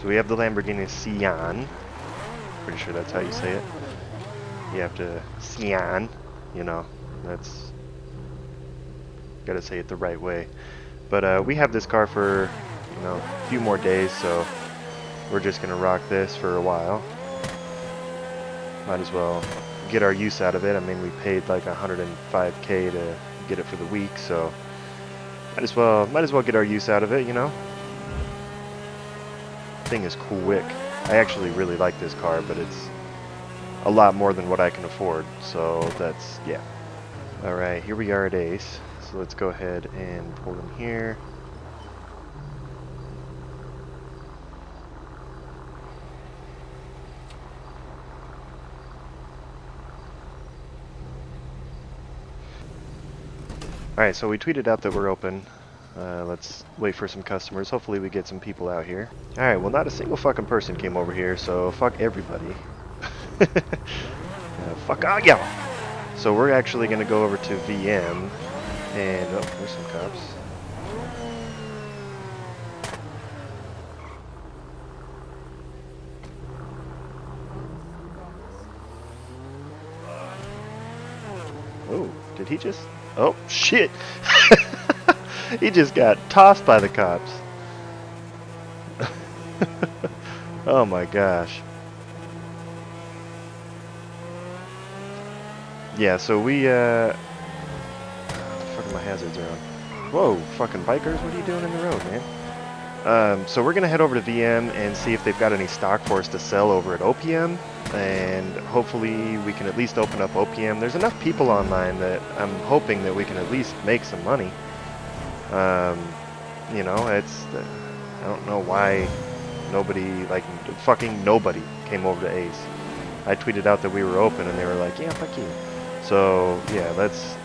So we have the Lamborghini Sian. Pretty sure that's how you say it. You have to Sian, you know, that's gotta say it the right way. But we have this car for, you know, a few more days, so we're just gonna rock this for a while. Might as well get our use out of it. I mean, we paid like 105K to get it for the week, so might as well get our use out of it, you know. Thing is quick. I actually really like this car, but it's a lot more than what I can afford, so that's, yeah. Alright, here we are at Ace, so let's go ahead and pull them here. Alright, so we tweeted out that we're open. Let's wait for some customers. Hopefully we get some people out here. Alright, well not a single fucking person came over here, so fuck everybody. Fuck all y'all. So we're actually going to go over to VM, and oh, there's some cops. Oh, did he just... Oh, shit! He just got tossed by the cops. Oh my gosh. Yeah, so we, what the fuck are my hazards around? Whoa, fucking bikers, what are you doing in the road, man? So we're gonna head over to VM and see if they've got any stock for us to sell over at OPM, and hopefully we can at least open up OPM. There's enough people online that I'm hoping that we can at least make some money. You know, it's, I don't know why nobody, like, fucking nobody came over to Ace. I tweeted out that we were open and they were like, yeah, fuck you. So, yeah, let's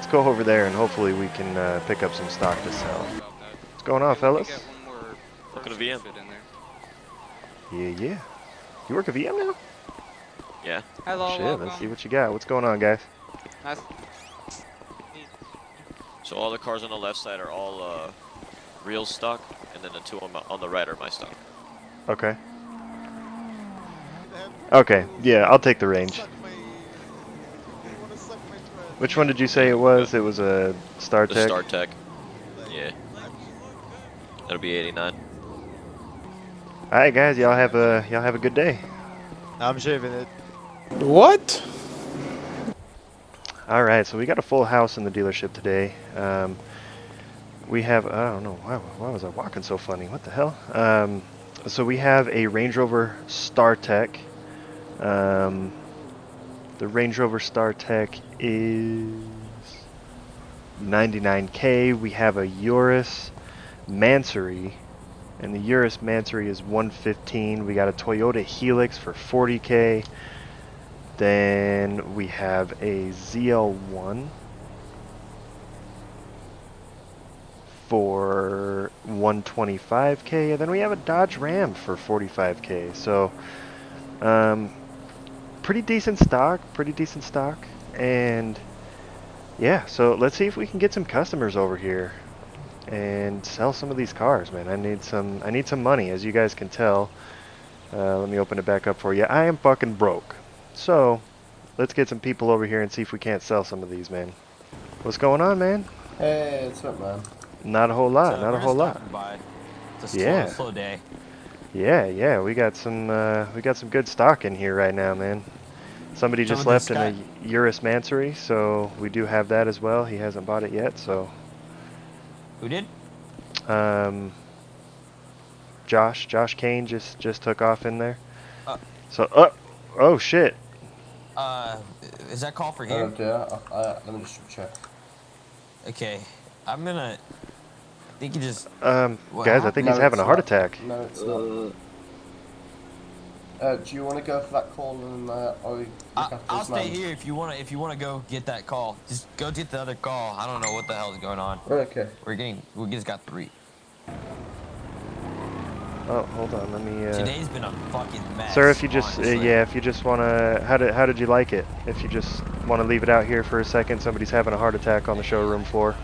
go over there and hopefully we can pick up some stock to sell. What's going on, fellas? Looking at VM. Yeah. You work at VM now? Yeah. Hello, Shit, welcome. let's see what you got. What's going on, guys? Nice. So all the cars on the left side are all real stock, and then the two on the right are my stock. Okay. Okay, yeah, I'll take the range. Which one did you say it was? It was a StarTech? The StarTech. Yeah. That'll be 89. Alright guys, y'all have a good day. I'm shaving it. What? Alright, so we got a full house in the dealership today. We have, I don't know, why was I walking so funny? What the hell? So we have a Range Rover StarTech. The Range Rover StarTech is 99K. We have a Urus Mansory, and the Urus Mansory is 115. We got a Toyota Helix for 40K. Then we have a ZL1 for 125K, and then we have a Dodge Ram for 45K. So, pretty decent stock, and yeah. So let's see if we can get some customers over here and sell some of these cars, man. I need some money, as you guys can tell. Let me open it back up for you. I am fucking broke. So, let's get some people over here and see if we can't sell some of these, man. What's going on, man? Hey, what's up, man? Not a whole lot, not a whole lot. It's a Yeah. slow day. Yeah, we got some good stock in here right now, man. Somebody just left in a Urus Mansory, so we do have that as well. He hasn't bought it yet, so. Who did? Josh Kane just took off in there. So, oh shit. Is that call for here? Yeah, let me just check. Okay, I think you just... guys, I think he's having a heart attack. No, it's not. Do you want to go for that call and I'll stay here if you wanna go get that call. Just go get the other call. I don't know what the hell's going on. Okay. We just got 3. Oh, hold on, let me. Today's been a fucking mess. Sir, if you just, honestly. yeah, if you just wanna, how did you like it? If you just wanna leave it out here for a second, somebody's having a heart attack on the showroom floor.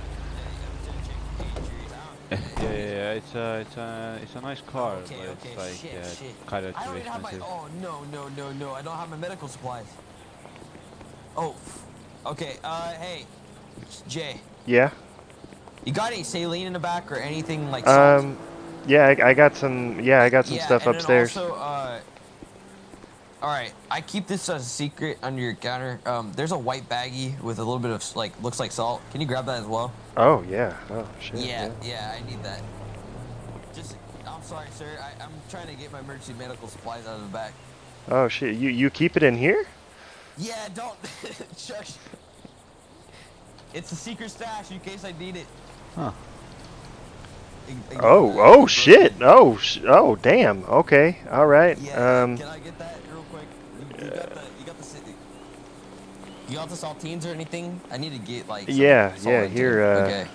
Yeah, it's a nice car, Okay, but okay, it's like shit. kind of I too don't even have my. expensive. Oh no! I don't have my medical supplies. Oh, okay. Hey, Jay, Yeah. you got any saline in the back or anything like salt? Yeah, I got some. Yeah, I got some Yeah, stuff and then upstairs. also, all right, I keep this as a secret under your counter. There's a white baggie with a little bit of like looks like salt. Can you grab that as well? Oh yeah. Oh shit. Yeah, I need that. Just, I'm sorry, sir. I'm trying to get my emergency medical supplies out of the back. Oh shit. You keep it in here? Yeah, don't. Shush. It's a secret stash in case I need it. Huh. Oh shit. Oh damn. Okay. All right. Yeah, can I get that real quick? You got the saltines or anything? I need to get like some Yeah. salt Yeah. into Here. it. Okay.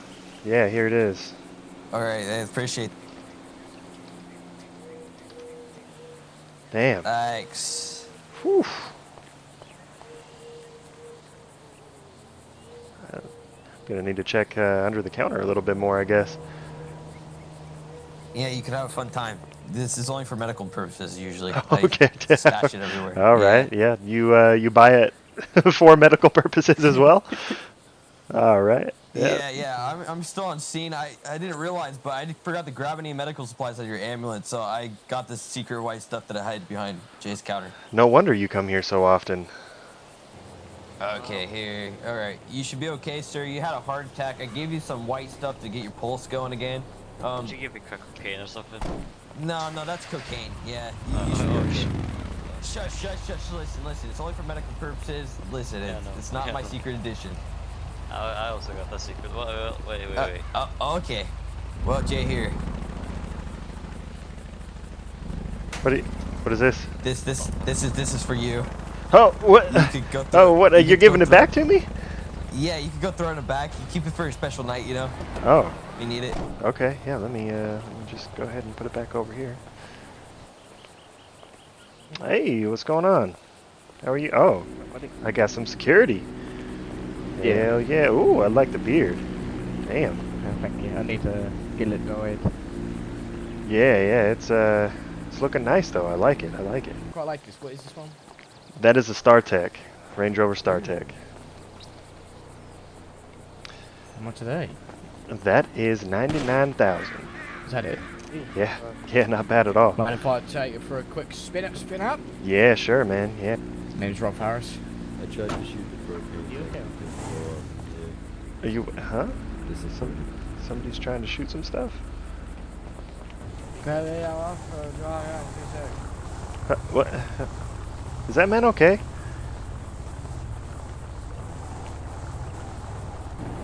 Yeah. Here it is. All right, I appreciate. Damn. Thanks. Whew. Gonna need to check under the counter a little bit more, I guess. Yeah, you could have a fun time. This is only for medical purposes usually. Okay. I stash it everywhere. All right. Yeah. You buy it for medical purposes as well. All right. Yeah. I'm still on scene. I didn't realize, but I forgot to grab any medical supplies out of your ambulance, so I got this secret white stuff that I hide behind Jay's counter. No wonder you come here so often. Okay, here. All right, you should be okay, sir. You had a heart attack. I gave you some white stuff to get your pulse going again. Did you give me cocaine or something? No, that's cocaine. Yeah, you should be okay. Shush. Listen. It's only for medical purposes. Listen, it's not my secret edition. I also got that secret. Wait. Okay. Well, Jay, here. What is this? This is for you. Oh, what? You could go through Oh, what? you You're could giving go it back to me? Yeah, you can go throw it in the back. You keep it for a special night, you know. Oh. You need it. Okay. Yeah. Let me just go ahead and put it back over here. Hey, what's going on? How are you? Oh, I got some security. Hell yeah. Ooh, I like the beard. Damn. Thank you. I need to get it going. Yeah. It's looking nice though. I like it. Quite like this. What is this one? That is a StarTech, Range Rover StarTech. How much are they? That is 99,000. Is that it? Yeah, not bad at all. Mind if I take it for a quick spin up? Yeah, sure, man. Yeah. My name's Rob Harris. I tried to shoot the propane. Are you? Huh? This is Somebody's trying to shoot some stuff. What? Is that man okay?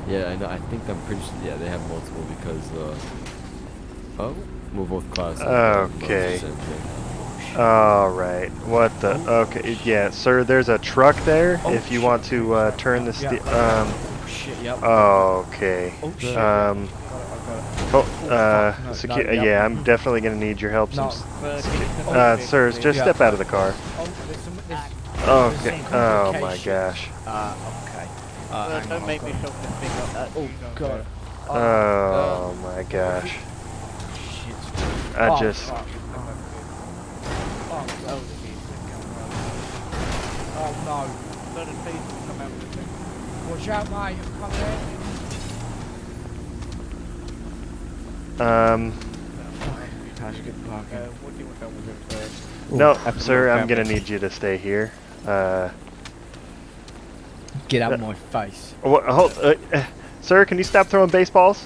Yeah, I know. I think I'm pretty sure. Yeah, they have multiple because. Oh, we're both cars. Okay. All right. What the? Okay. Yeah, sir. There's a truck there. If you want to turn the Shit, yep. Okay. Oh, shit. Yeah, I'm definitely gonna need your help. Sir, just step out of the car. Okay. Oh my gosh. Okay. Don't make me feel the thing like that. Oh god. Oh my gosh. Shit. I just. Oh no. Let it be. Come out with the thing. Watch out, mate. I'm coming in. No, sir, I'm gonna need you to stay here. Get out of my face. Sir, can you stop throwing baseballs?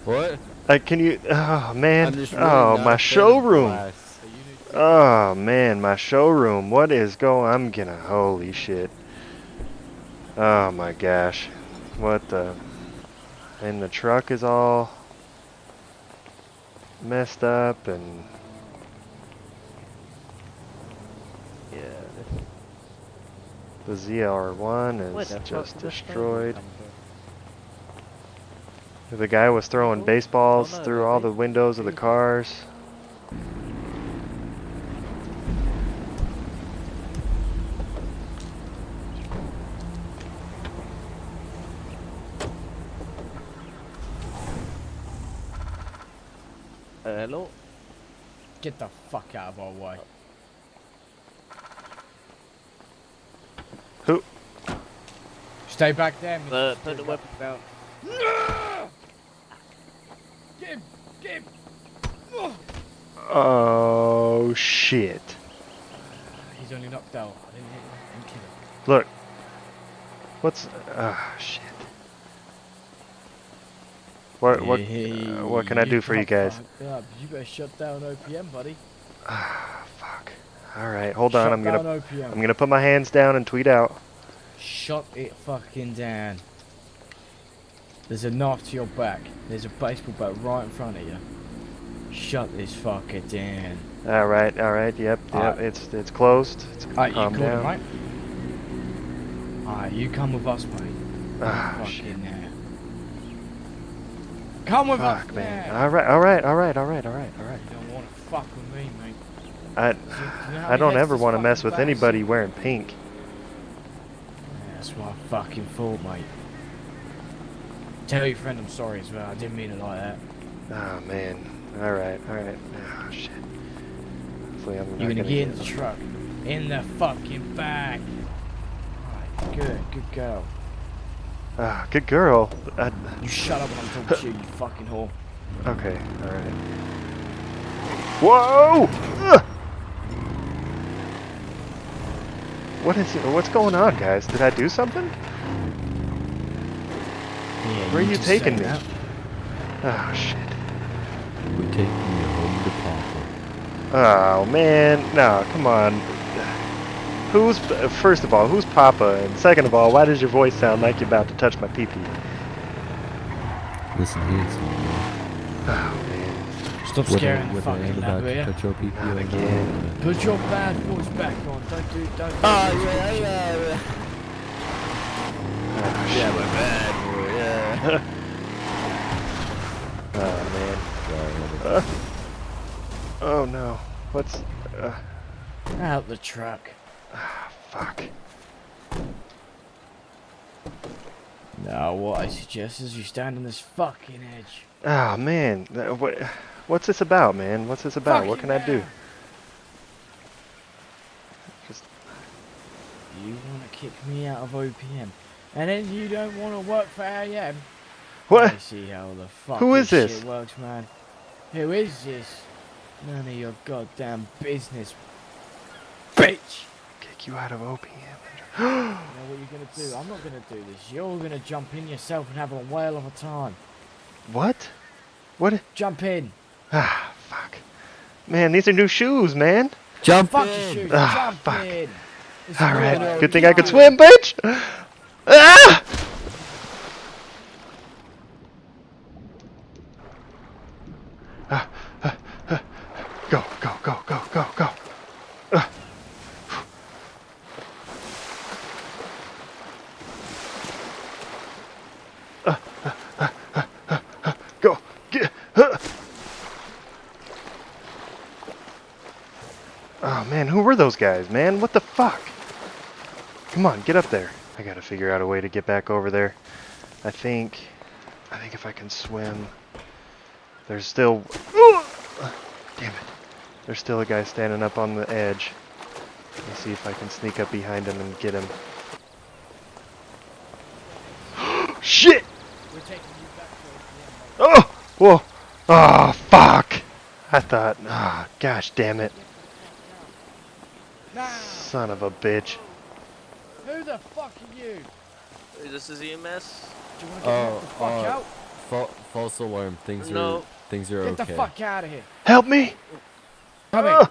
What? Can you? Oh man! I'm just really Oh, not my a fan of showroom! glass. Oh man, my showroom! What is going? I'm gonna. Holy shit! Oh my gosh! What the? And the truck is all messed up and. Yeah. The ZR1 is just destroyed. The guy was throwing baseballs through all the windows of the cars. Hello? Get the fuck out of our way. Who? Stay back there, Mr. Put the weapon down. Get him! Get him! Oh shit! He's only knocked out. I didn't hit him. I didn't kill him. Look. What's? Ah shit. What can I do for you guys? You better shut down OPM, buddy. Ah fuck. All right, hold on. Shut I'm down gonna OPM. put my hands down and tweet out. Shut it fucking down. There's a knife to your back. There's a baseball bat right in front of you. Shut this fucker down. All right, yep. It's closed. Alright, you Calm called him, down. right? Alright, you come with us, mate. Ah shit. Fucking now. Come with us, Fuck man. now. All right. You don't want to fuck with me, mate. I don't ever want to mess with anybody wearing pink. Yeah, that's what I fucking thought, mate. Tell your friend I'm sorry as well. I didn't mean it like that. Oh man. All right. Oh shit. Hopefully I'm not You're gonna gonna get in the truck. In the fucking back. Alright, good girl. Ah, good girl. You shut up when I'm talking to you, you fucking whore. Okay. All right. Whoa! Ugh! What's going on, guys? Did I do something? Yeah, Where are you just taking say me? that. Oh shit. We're taking you home to Papa. Oh man, no, come on. First of all, who's Papa? And second of all, why does your voice sound like you're about to touch my pee-pee? Listen here, son. Man. Oh man. Stop Whether scaring the I fucking am lad, about will to ya? touch your pee-pee Not or again. not. Put your bad voice back on. Don't. Oh, yeah. Oh, shit. Yeah, my bad, boy, yeah. Oh man. Oh no. What's? Out the truck. Fuck. Now, what I suggest is you stand on this fucking edge. Oh man. What's this about, man? What's this about? What Fucking can I do? now. Just. You want to kick me out of OPM, and then you don't want to work for AM. What? I see how the fuck Who is this? shit works, man. Who is this? None of your goddamn business, bitch. Kick you out of OPM. You know what you're gonna do? I'm not gonna do this. You're gonna jump in yourself and have a whale of a time. What? What? Jump in. Ah, fuck. Man, these are new shoes, man. Jump Fuck in! your shoes. Ah, Jump fuck. in. It's All good right. old Good thing I could time. swim, bitch. Ah! Go. Go. Get. Oh man, who were those guys, man? What the fuck? Come on, get up there. I gotta figure out a way to get back over there. I think if I can swim. There's still. Damn it. There's still a guy standing up on the edge. Let me see if I can sneak up behind him and get him. Shit! We're taking you back to OPM, mate. Oh! Whoa! Oh, fuck! I thought. Ah, gosh damn it. Now, Son of a bitch. who the fuck are you? This is EMS? Do you want to get me the fuck out? False alarm. Things No. are Get okay. the fuck out of here. Help me! Come in.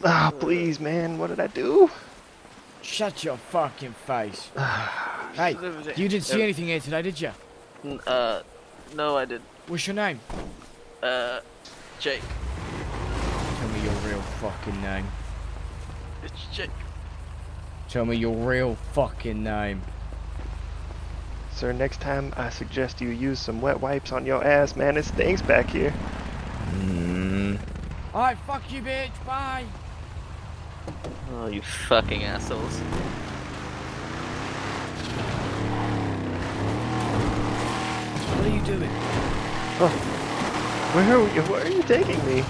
Ah, please, man. What did I do? Shut your fucking face. Hey, you didn't see anything here today, did you? No, I did. What's your name? Jake. Tell me your real fucking name. It's Jake. Tell me your real fucking name. Sir, next time I suggest you use some wet wipes on your ass, man. It stinks back here. Alright, fuck you, bitch. Bye. Oh, you fucking assholes. What are you doing? Where are you taking me?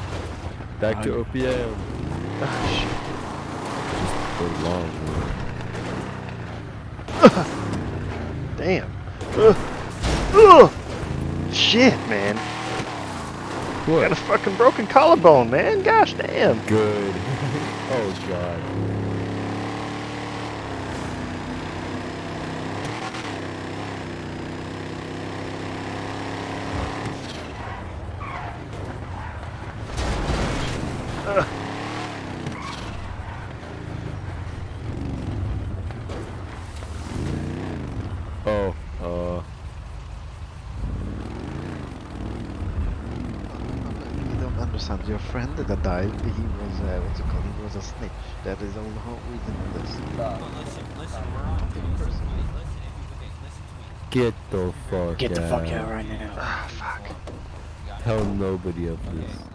Back to OPM. Oh, shit. So long. Damn. Ugh. Shit, man. What? Got a fucking broken collarbone, man. Gosh damn. Good. Oh god. Oh, You don't understand. Your friend that died, he was, what's it called? He was a snitch. That is the whole reason of this. Listen, we're on two person. Listen, listen to me. get the fuck out. Get the fuck out right now. Ah, fuck. Tell nobody of this.